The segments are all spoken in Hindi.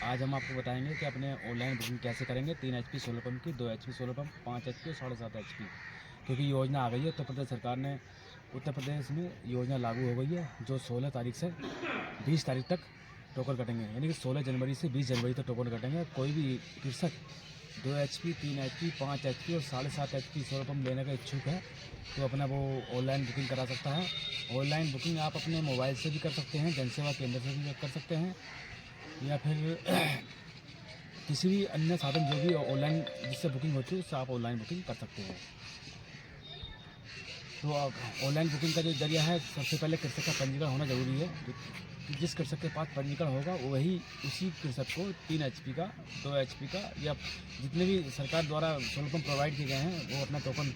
आज हम आपको बताएंगे कि अपने ऑनलाइन बुकिंग कैसे करेंगे 3 HP सोलर पंप की, 2 HP सोलर पंप, 5 HP और 7.5 HP। क्योंकि योजना आ गई है, उत्तर प्रदेश सरकार ने उत्तर प्रदेश में योजना लागू हो गई है, जो 16 तारीख से 20 तारीख तक टोकन कटेंगे। यानी कि 16 जनवरी से 20 जनवरी तक टोकन कटेंगे। कोई भी कृषक 2 HP, 3 HP, 5 HP और 7.5 HP सोलर पंप लेने का इच्छुक है तो अपना वो ऑनलाइन बुकिंग करा सकता है। ऑनलाइन बुकिंग आप अपने मोबाइल से भी कर सकते हैं, जनसेवा केंद्र से भी कर सकते हैं, या फिर किसी भी अन्य साधन जो भी ऑनलाइन जिससे बुकिंग होती है उससे आप ऑनलाइन बुकिंग कर सकते हैं। तो ऑनलाइन बुकिंग का जो जरिया है, सबसे पहले कृषक का पंजीकरण होना ज़रूरी है। जिस कृषक के पास पंजीकरण होगा वही उसी कृषक को 3 HP का, 2 HP का या जितने भी सरकार द्वारा सोलर पंप प्रोवाइड किए गए हैं वो अपना टोकन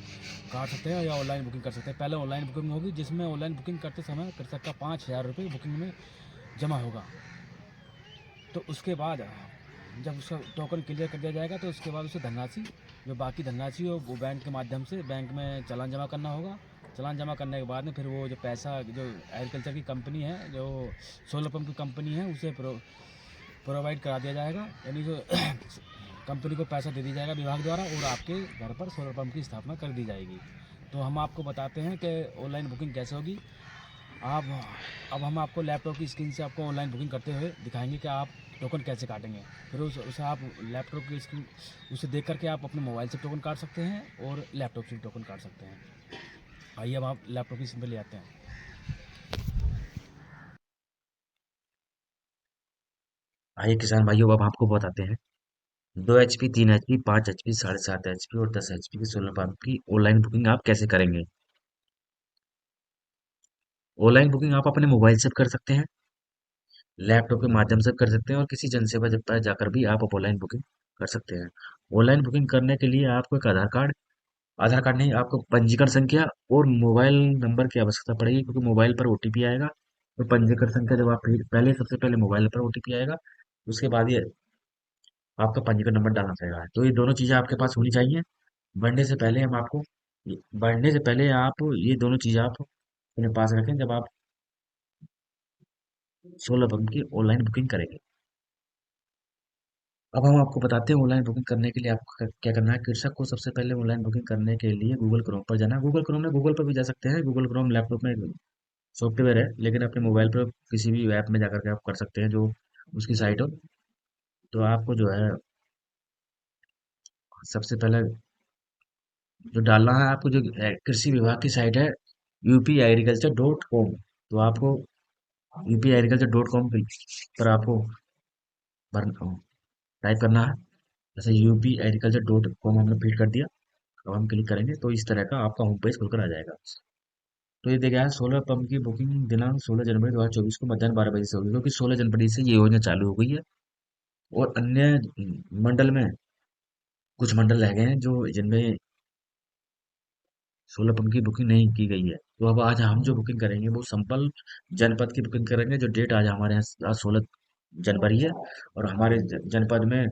काट सकते हैं या ऑनलाइन बुकिंग कर सकते हैं। पहले ऑनलाइन बुकिंग होगी, जिसमें ऑनलाइन बुकिंग करते समय कृषक का 5,000 रुपये बुकिंग में जमा होगा। तो उसके बाद जब उसका टोकन क्लियर कर दिया जाएगा तो उसके बाद उसे धनराशि, जो बाकी धनराशि हो वो बैंक के माध्यम से बैंक में चालान जमा करना होगा। चालान जमा करने के बाद में फिर वो जो पैसा जो एग्रीकल्चर की कंपनी है, जो सोलर पंप की कंपनी है, उसे प्रोवाइड करा दिया जाएगा। यानी जो कंपनी को पैसा दे दिया जाएगा विभाग द्वारा और आपके घर पर सोलर पंप की स्थापना कर दी जाएगी। तो हम आपको बताते हैं कि ऑनलाइन बुकिंग कैसे होगी। आप अब हम आपको लैपटॉप की स्क्रीन से आपको ऑनलाइन बुकिंग करते हुए दिखाएंगे कि आप टोकन कैसे काटेंगे। फिर उसे आप लैपटॉप की स्क्रीन उसे देख करके आप अपने मोबाइल से टोकन काट सकते हैं और लैपटॉप से भी टोकन काट सकते हैं। आइए अब आप लैपटॉप की स्क्रीन पर ले आते हैं। आइए किसान भाइयों, अब आपको बताते हैं 2 HP, 3 HP, 5 HP, 7.5 HP और 10 HP की सोलर पंप की ऑनलाइन बुकिंग आप कैसे करेंगे। ऑनलाइन बुकिंग आप अपने मोबाइल से कर सकते हैं, लैपटॉप के माध्यम से कर सकते हैं और किसी जनसेवा जब पर जाकर भी आप ऑनलाइन बुकिंग कर सकते हैं। ऑनलाइन बुकिंग करने के लिए आपको एक आधार कार्ड नहीं, आपको पंजीकरण संख्या और मोबाइल नंबर की आवश्यकता पड़ेगी, क्योंकि मोबाइल पर ओटीपी आएगा। तो पंजीकरण संख्या जब आप पहले सबसे पहले मोबाइल पर ओटीपी आएगा, उसके बाद ये आपका पंजीकरण नंबर डालना पड़ेगा। तो ये दोनों चीजें आपके पास होनी चाहिए। बढ़ने से पहले हम आपको बढ़ने से पहले आप ये दोनों चीजें आप अपने पास रखें जब आप सोलर पंप की ऑनलाइन बुकिंग करेंगे। अब हम आपको बताते हैं ऑनलाइन बुकिंग करने के लिए आपको क्या करना है। कृषक को सबसे पहले ऑनलाइन बुकिंग करने के लिए गूगल क्रोम पर जाना है। गूगल पर भी जा सकते हैं। गूगल क्रोम लैपटॉप में सॉफ्टवेयर है, लेकिन अपने मोबाइल पर किसी भी ऐप में जाकर के आप कर सकते हैं जो उसकी साइट हो। तो आपको जो है सबसे पहले जो डालना है, आपको जो कृषि विभाग की साइट है UP Agriculture.com, तो आपको UP Agriculture.com पर आपको टाइप करना है। जैसे UP Agriculture.com हमने फिल कर दिया, अब हम क्लिक करेंगे तो इस तरह का आपका होम पेज खुलकर आ जाएगा। तो ये देखा है, सोलर पंप की बुकिंग दिनांक 16 जनवरी 2024 को मध्याह्न 12 बजे से होगी, क्योंकि 16 जनवरी से ये योजना चालू हो गई है। और अन्य मंडल में कुछ मंडल रह गए हैं जो जिनमें सोलर पंप की बुकिंग नहीं की गई है। तो अब आज हम जो बुकिंग करेंगे वो संपल जनपद की बुकिंग करेंगे। जो डेट आज हमारे यहाँ आज 16 जनवरी है और हमारे जनपद में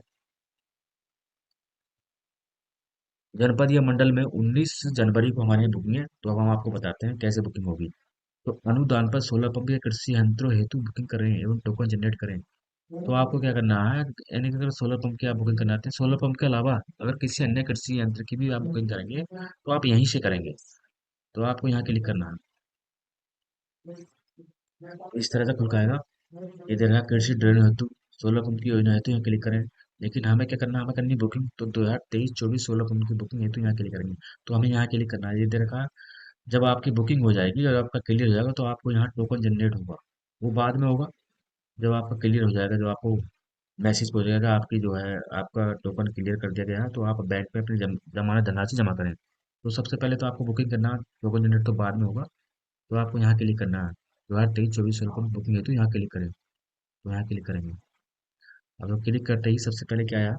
जनपद या मंडल में 19 जनवरी को हमारे यहाँ बुकिंग है। तो अब हम आपको बताते हैं कैसे बुकिंग होगी। तो अनुदान पर सोलर पंप या कृषि यंत्रों हेतु बुकिंग करें एवं टोकन जनरेट करें। तो आपको क्या करना है, यानी कि अगर सोलर पंप की आप बुकिंग करना चाहते हैं, सोलर पंप के अलावा अगर किसी अन्य कृषि यंत्र की भी आप बुकिंग करेंगे तो आप यहीं से करेंगे। तो आपको यहाँ क्लिक करना है, इस तरह से खुल के आएगा। ये देना कृषि ड्रोन हेतु सोलर पंप की योजना हेतु यहाँ क्लिक करें। लेकिन हमें क्या करना है, हमें करनी बुकिंग, तो 2023-24 सोलर पंप की बुकिंग हेतु यहाँ क्लिक करेंगे। तो हमें यहाँ क्लिक करना है। ये दे रखा है, जब आपकी बुकिंग हो जाएगी और आपका क्लियर हो जाएगा तो आपको यहाँ टोकन जनरेट होगा। वो बाद में होगा, जब आपका क्लियर हो जाएगा, जब आपको मैसेज पहुंचेगा आपकी जो है आपका टोकन क्लियर कर दिया गया है, तो आप बैंक में अपनी जमानत धनराशि जमा करें। तो सबसे पहले तो आपको बुकिंग करना है, टोकन जनरेट तो बाद में होगा। तो आपको यहाँ क्लिक करना है, 2023-24 सोलर पंप बुकिंग हेतु यहाँ क्लिक करें। तो यहाँ क्लिक करेंगे। अब क्लिक करते ही सबसे पहले क्या आया,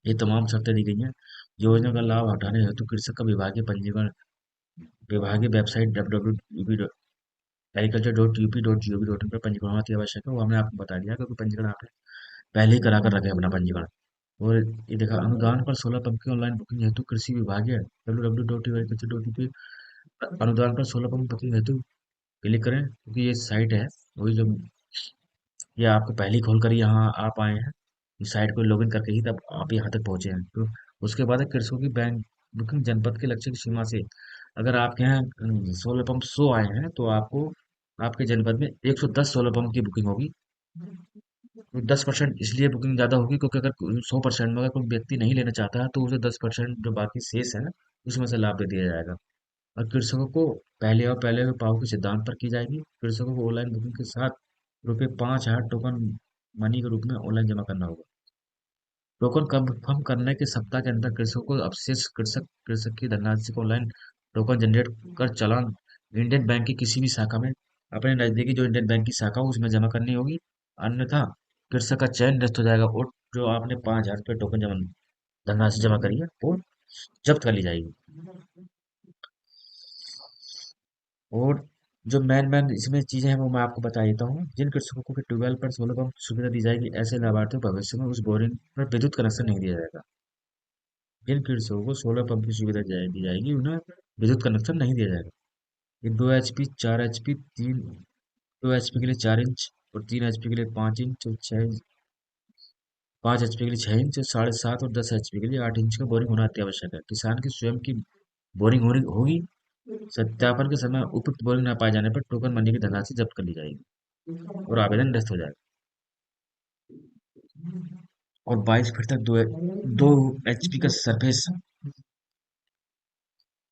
ये तमाम शर्तें दी गई हैं। योजना का लाभ उठाने हेतु कृषक का विभागीय पंजीकरण विभागीय वेबसाइट www.agriculture.up.gov.in पर पंजीकरण होना अति आवश्यक है। वो हमने आपको बता दिया, क्योंकि पंजीकरण आपने पहले ही करा कर रखे अपना पंजीकरण। और ये देखा, अनुदान पर सोलर पंप की ऑनलाइन बुकिंग हेतु कृषि विभागीय www.agriculture.up अनुदान पर सोलर पंप बुकिंग हेतु क्लिक करें, क्योंकि ये साइट है वही जो ये आपको पहले ही खोल कर यहाँ आप आए हैं, इस साइट को लॉगिन करके ही तब आप यहाँ तक पहुंचे हैं। तो उसके बाद है कृषकों की बैंक बुकिंग जनपद के लक्ष्य की सीमा से। अगर आपके यहाँ सोलर पंप 100 आए हैं तो आपको आपके जनपद में 110 सोलर पंप की बुकिंग होगी। तो 10% इसलिए बुकिंग ज़्यादा होगी क्योंकि अगर 100% में अगर कोई व्यक्ति नहीं लेना चाहता है तो उसे 10% जो बाकी शेष है उसमें से लाभ दे दिया जाएगा। और कृषकों को पहले और पहले पाव के सिद्धांत पर की जाएगी। कृषकों को ऑनलाइन बुकिंग के साथ रुपये 5,000 टोकन मनी के रूप में ऑनलाइन जमा करना होगा। टोकन कंफर्म करने के सप्ताह के अंदर कृषकों को अवशेष कृषक की धनराशि को ऑनलाइन टोकन जनरेट कर चालान इंडियन बैंक की किसी भी शाखा में अपने नजदीकी जो इंडियन बैंक की शाखा हो उसमें जमा करनी होगी। अन्यथा कृषक का चयन निरस्त हो जाएगा और जो आपने 5,000 रुपये टोकन जमा धनराशि जमा करी है वो जब्त कर ली जाएगी। और जो मेन मेन इसमें चीजें हैं वो मैं आपको बता देता हूँ। जिन कृषकों को ट्यूबवेल पर सोलर पंप सुविधा दी जाएगी ऐसे लाभार्थियों को भविष्य में उस बोरिंग पर विद्युत कनेक्शन नहीं दिया जाएगा। जिन कृषकों को सोलर पंप की सुविधा दी जाएगी उन्हें विद्युत कनेक्शन नहीं दिया जाएगा। ये 2 HP 4 HP तीन 2 HP के लिए 4 इंच और 3 HP के लिए 5 इंच और 5 HP के लिए 6 इंच और 7.5 और 10 HP के लिए 8 इंच का बोरिंग होना अति आवश्यक है। किसान की स्वयं की बोरिंग होगी। सत्यापन के समय उपयुक्त बोरिंग न पाए जाने पर टोकन मनी की धनराशि जब्त कर ली जाएगी और आवेदन निरस्त हो जाएगा। और 22 फीट तक 2 HP का सरफेस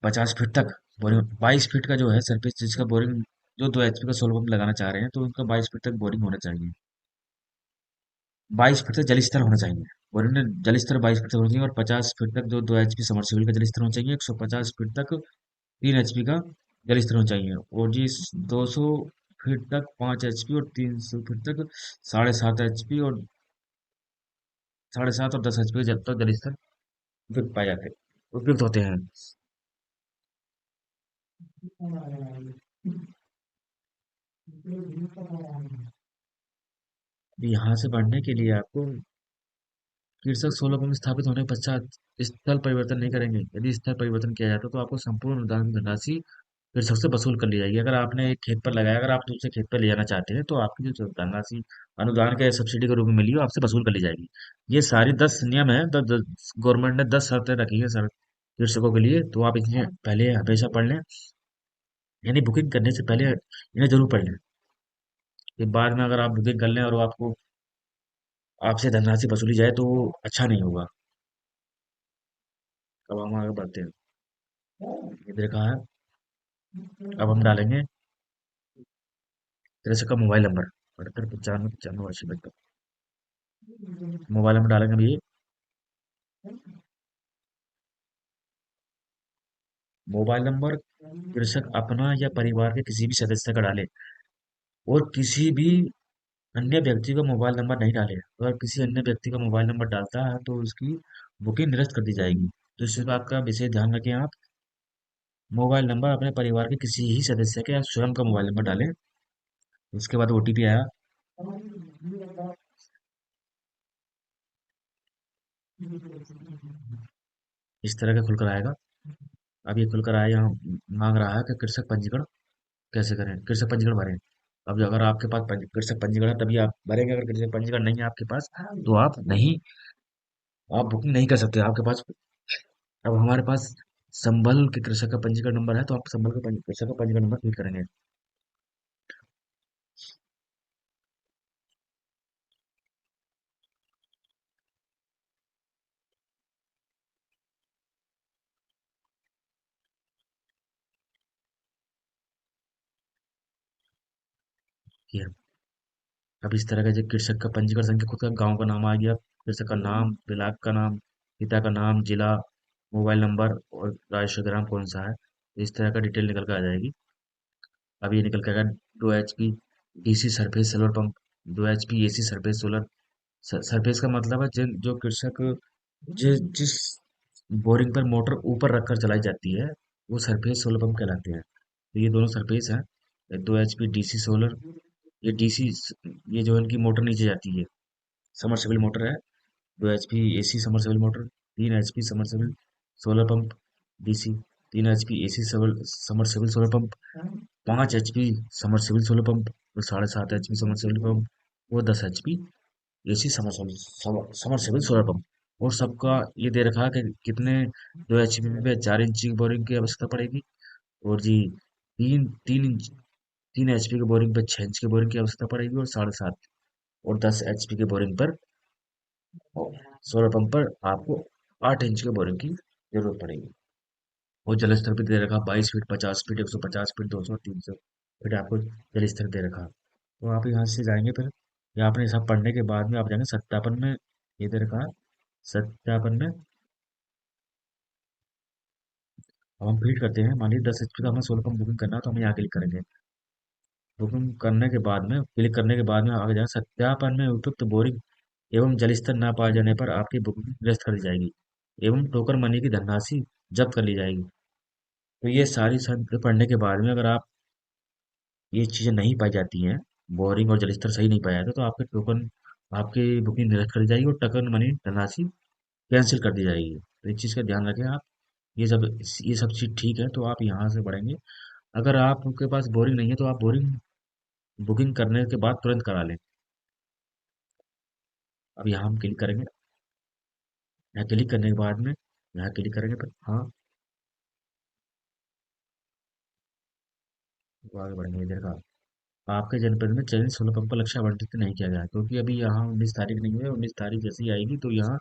50 फीट तक बोरिंग 22 फीट का जो है सरफेस जिसका बोरिंग जो 2 HP का सोलर पंप लगाना चाह रहे हैं तो उनका 22 फीट तक बोरिंग होना चाहिए। 22 फीट तक जल स्तर होना चाहिए। बोरिंग में जल स्तर 22 फीट तक होना चाहिए और 50 फीट तक जो 2 HP समरसेबल का जल स्तर होना चाहिए। 150 फीट तक 3 HP का जल स्तर होना चाहिए और जिस 200 फीट तक 5 HP और 300 फीट तक 7.5 HP और 7.5 और 10 HP जब तक जल स्तर उपयुक्त पाए जाते उपयुक्त होते हैं। यहाँ से बढ़ने के लिए आपको कृषक सोलर पंप स्थापित होने के पश्चात स्थल परिवर्तन नहीं करेंगे। यदि स्थल परिवर्तन किया जाता है तो आपको संपूर्ण अनुदान की धनराशि कृषक से वसूल कर ली जाएगी। अगर आपने एक खेत पर लगाया अगर आप दूसरे खेत पर ले जाना चाहते हैं तो आपकी जो धनराशि अनुदान के सब्सिडी के रूप में मिली हो आपसे वसूल कर ली जाएगी। ये सारी 10 नियम है। गवर्नमेंट ने 10 शर्तें रखी है सर कृषकों के लिए तो आप इन्हें पहले हमेशा पढ़ लें। यानी बुकिंग करने से पहले इन्हें जरूर पढ़ लें। कि बाद में अगर आप बुकिंग कर लें और वो आपको आपसे धनराशि वसूली जाए तो वो अच्छा नहीं होगा। अब हम आगे बढ़ते हैं। इधर कहा है अब हम डालेंगे कृषक का मोबाइल नंबर 78 95 95 80 मोबाइल नंबर डालेंगे अभी। मोबाइल नंबर कृषक अपना या परिवार के किसी भी सदस्य का डाले और किसी भी अन्य व्यक्ति का मोबाइल नंबर नहीं डाले। अगर किसी अन्य व्यक्ति का मोबाइल नंबर डालता है तो उसकी बुकिंग निरस्त कर दी जाएगी। तो इस बात का विशेष ध्यान रखें आप। मोबाइल नंबर अपने परिवार के किसी ही सदस्य के या स्वयं का मोबाइल नंबर डालें। उसके बाद OTP आया। इस तरह का खुलकर आएगा। अब ये खुलकर आया यहाँ मांग रहा है कि कृषक पंजीकरण कैसे करें, कृषक पंजीकरण भरें। अब अगर आपके पास कृषक पंजीकरण है तभी आप भरेंगे। अगर कृषक पंजीकरण नहीं है आपके पास तो आप बुकिंग नहीं कर सकते आपके पास। अब हमारे पास संबल के कृषक का पंजीकरण नंबर है तो आप संबल के कृषक का पंजीकरण नंबर फिल करेंगे। ये अब इस तरह का जो कृषक का पंजीकरण संख्या खुद का गांव का नाम आ गया, कृषक का नाम, ब्लाक का नाम, पिता का नाम, जिला, मोबाइल नंबर और राष्ट्रीय ग्राम कौन सा है। इस तरह का डिटेल निकल कर आ जाएगी। अब ये निकल के आएगा 2 HP DC surface solar pump, 2 HP AC surface solar. Surface का मतलब है जो कृषक जिस बोरिंग पर मोटर ऊपर रखकर चलाई जाती है वो सरफेस सोलर पंप कहलाते हैं। तो ये दोनों सरफेस हैं। 2 HP DC सोलर ये DC ये जो है इनकी मोटर नीचे जाती है समरसेबल मोटर है। 2 HP AC submersible motor, 3 HP submersible solar pump DC, 3 HP AC submersible solar pump, 5 HP submersible solar pump और 7.5 HP समरसेबल पंप। वो 10 HP AC submersible solar pump. और सबका ये दे रखा है कि कितने 2 HP पे 4 इंच की बोरिंग की आवश्यकता पड़ेगी। और जी तीन तीन इंच 3 HP की बोरिंग पर 6 इंच की बोरिंग की आवश्यकता पड़ेगी। और 7.5 और 10 HP की बोरिंग पर सोलर पंप पर आपको 8 इंच की बोरिंग की जरूरत पड़ेगी। और जल स्तर भी दे रखा 22 फीट 50 फीट 150 फीट 200 300 फीट आपको जल स्तर दे रखा। तो आप यहाँ से जाएंगे फिर या आपने सब पढ़ने के बाद में आप जाएंगे सत्यापन में। ये दे रखा है सत्यापन में। अब हम फीड करते हैं, मान लीजिए 10 HP का हमें सोलर पंप बुकिंग करना है तो हम यहाँ क्लिक करेंगे। बुकिंग करने के बाद में क्लिक करने के बाद में आगे जाए सत्यापन में उपयुक्त बोरिंग एवं जल स्तर न पाए जाने पर आपकी बुकिंग निरस्त कर दी जाएगी एवं टोकन मनी की धनराशि जब्त कर ली जाएगी। तो ये सारी शर्तें पढ़ने के बाद में अगर आप ये चीज़ें नहीं पाई जाती हैं, बोरिंग और जल स्तर सही नहीं पाया जाता, तो आपके टोकन आपकी बुकिंग निरस्त कर दी जाएगी और टोकन मनी धनराशि कैंसिल कर दी जाएगी। तो इस चीज़ का ध्यान रखें आप। ये सब चीज़ ठीक है तो आप यहाँ से पढ़ेंगे। अगर आपके पास बोरिंग नहीं है तो आप बोरिंग बुकिंग करने के बाद तुरंत करा लें। अब यहाँ हम क्लिक करेंगे। यहाँ क्लिक करने के बाद में यहाँ क्लिक करेंगे फिर हाँ तो आगे बढ़ेंगे। इधर का आपके जनपद में चयनित सोलर पंप का लक्ष्य आवंटित नहीं किया गया है, क्योंकि अभी यहाँ 19 तारीख नहीं है। 19 तारीख जैसे ही आएगी तो यहाँ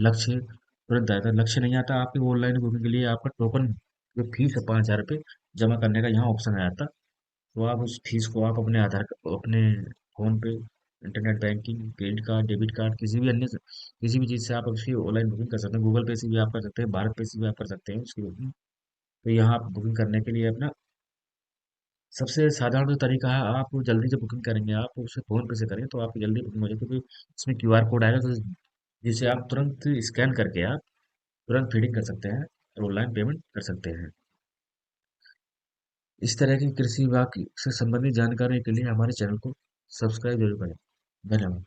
लक्ष्य तुरंत आएगा। लक्ष्य नहीं आता आपकी ऑनलाइन बुकिंग के लिए आपका टोकन जो फीस है 5,000 रुपये जमा करने का यहाँ ऑप्शन आ जाता। तो आप उस फीस को आप अपने अपने फोन पे internet banking credit card debit card किसी भी चीज़ से आप उसकी ऑनलाइन बुकिंग कर सकते हैं। गूगल पे से भी आप कर सकते हैं, भारत पे से भी आप कर सकते हैं उसकी बुकिंग। तो यहाँ आप बुकिंग करने के लिए अपना सबसे साधारण जो तरीका है, आप जल्दी से बुकिंग करेंगे आप उसे फ़ोन पे से करें तो आपकी जल्दी बुकिंग हो जाएगी, क्योंकि इसमें क्यूआर कोड आएगा तो जिसे आप तुरंत स्कैन करके आप तुरंत फीडिंग कर सकते हैं और ऑनलाइन पेमेंट कर सकते हैं। इस तरह की कृषि विभाग से संबंधित जानकारी के लिए हमारे चैनल को सब्सक्राइब जरूर करें। धन्यवाद।